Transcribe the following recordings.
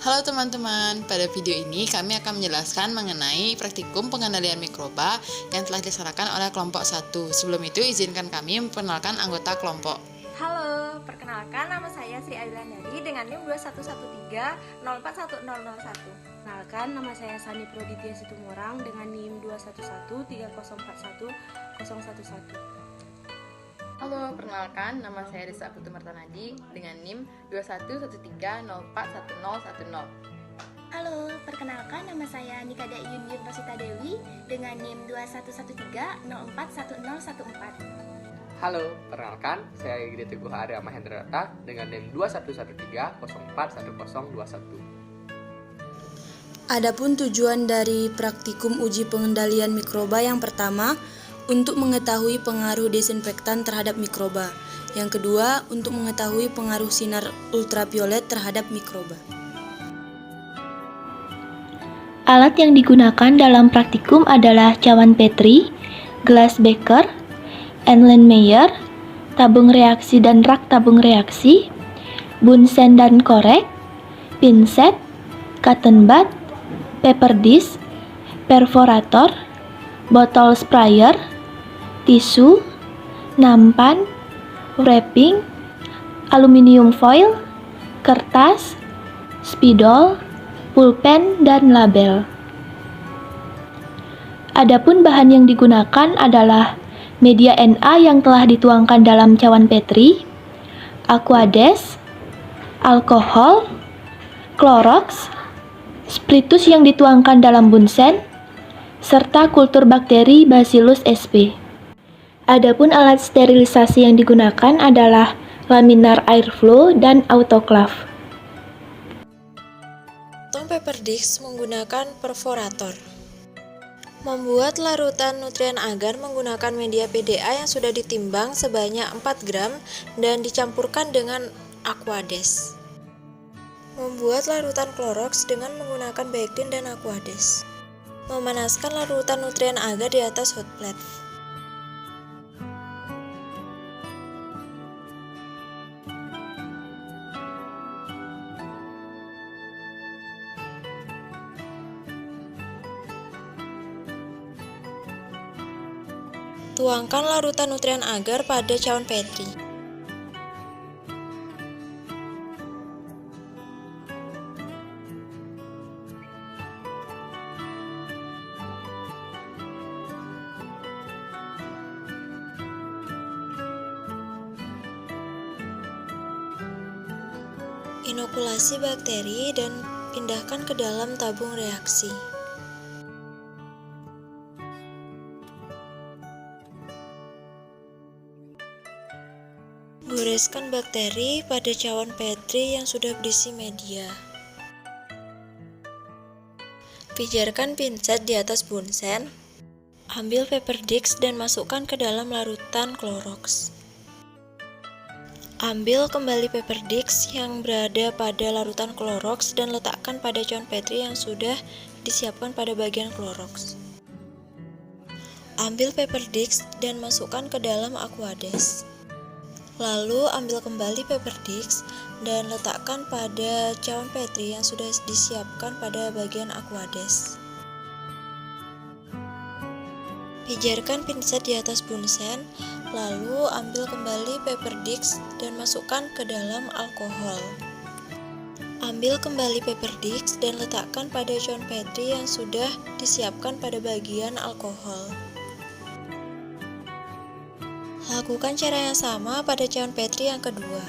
Halo teman-teman, pada video ini kami akan menjelaskan mengenai praktikum pengendalian mikroba yang telah dilaksanakan oleh kelompok 1. Sebelum itu, izinkan kami memperkenalkan anggota kelompok. Halo, perkenalkan nama saya Sri Ailandari dengan NIM 2113041001. Perkenalkan, nama saya Sani Proditya Situmorang dengan NIM 21130410111. Halo, perkenalkan, nama saya Risa Putu Martanadi dengan NIM 2113041010. Halo, perkenalkan nama saya Nikada Yun Pasita Dewi dengan NIM 2113041014. Halo, perkenalkan, saya Gede Teguh Arya Mahendra Data dengan NIM 2113041021. Adapun tujuan dari praktikum uji pengendalian mikroba yang pertama, untuk mengetahui pengaruh desinfektan terhadap mikroba. Yang kedua, untuk mengetahui pengaruh sinar ultraviolet terhadap mikroba. Alat yang digunakan dalam praktikum adalah cawan Petri, gelas beker, Erlenmeyer, tabung reaksi dan rak tabung reaksi, bunsen dan korek, pinset, cotton bud, paper dish, perforator, botol sprayer, tisu, nampan, wrapping, aluminium foil, kertas, spidol, pulpen, dan label. Adapun bahan yang digunakan adalah media Na yang telah dituangkan dalam cawan Petri, Aquades, alkohol, Clorox, spiritus yang dituangkan dalam bunsen, serta kultur bakteri Bacillus sp. Adapun alat sterilisasi yang digunakan adalah laminar airflow dan autoclave. Tong paper dish menggunakan perforator. Membuat larutan nutrien agar menggunakan media PDA yang sudah ditimbang sebanyak 4 gram dan dicampurkan dengan Aquades. Membuat larutan Clorox dengan menggunakan Bactin dan Aquades. Memanaskan larutan nutrien agar di atas hot plate. Tuangkan larutan nutrien agar pada cawan Petri. Inokulasi bakteri dan pindahkan ke dalam tabung reaksi. Goreskan bakteri pada cawan Petri yang sudah berisi media. Pijarkan pinset di atas bunsen. Ambil paper dish dan masukkan ke dalam larutan Clorox. Ambil kembali paper dish yang berada pada larutan Clorox dan letakkan pada cawan Petri yang sudah disiapkan pada bagian Clorox. Ambil paper dish dan masukkan ke dalam Aquades. Lalu ambil kembali paper dish dan letakkan pada cawan Petri yang sudah disiapkan pada bagian Aquades. Pijarkan pinset di atas bunsen, lalu ambil kembali paper dish dan masukkan ke dalam alkohol. Ambil kembali paper dish dan letakkan pada cawan Petri yang sudah disiapkan pada bagian alkohol. Lakukan cara yang sama pada cawan Petri yang kedua.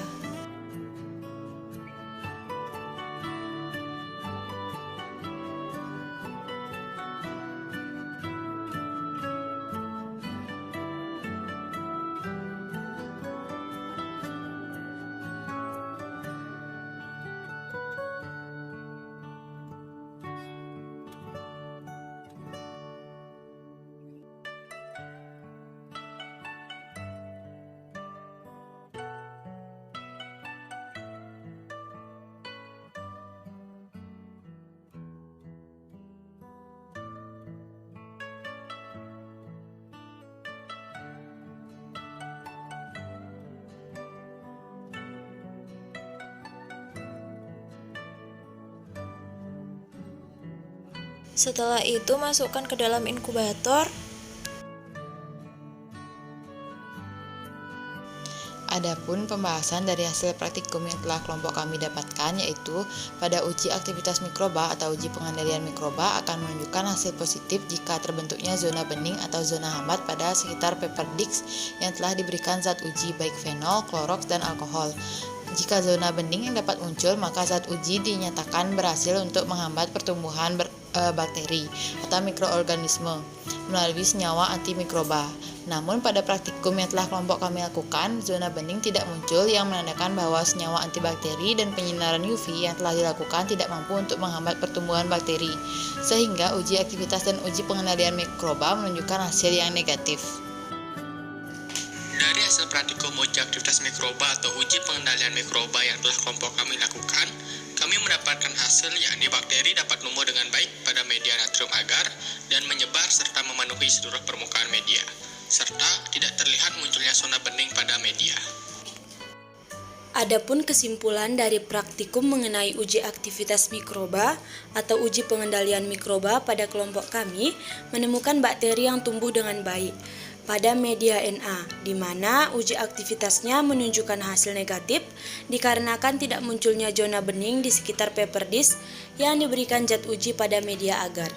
Setelah itu masukkan ke dalam inkubator. Adapun pembahasan dari hasil praktikum yang telah kelompok kami dapatkan, yaitu pada uji aktivitas mikroba atau uji pengendalian mikroba akan menunjukkan hasil positif jika terbentuknya zona bening atau zona hambat pada sekitar paper disc yang telah diberikan zat uji baik fenol, kloroks, dan alkohol. Jika zona bening yang dapat muncul, maka zat uji dinyatakan berhasil untuk menghambat pertumbuhan bakteri atau mikroorganisme melalui senyawa antimikroba. Namun pada praktikum yang telah kelompok kami lakukan, zona bening tidak muncul yang menandakan bahwa senyawa antibakteri dan penyinaran UV yang telah dilakukan tidak mampu untuk menghambat pertumbuhan bakteri, sehingga uji aktivitas dan uji pengendalian mikroba menunjukkan hasil yang negatif. Dari hasil praktikum uji aktivitas mikroba atau uji pengendalian mikroba yang telah kelompok kami lakukan, kami mendapatkan hasil yakni bakteri dapat tumbuh dengan baik pada media natrium agar dan menyebar serta memenuhi seluruh permukaan media, serta tidak terlihat munculnya zona bening pada media. Adapun kesimpulan dari praktikum mengenai uji aktivitas mikroba atau uji pengendalian mikroba pada kelompok kami menemukan bakteri yang tumbuh dengan baik pada media Na, di mana uji aktivitasnya menunjukkan hasil negatif dikarenakan tidak munculnya zona bening di sekitar paper disc yang diberikan zat uji pada media agar.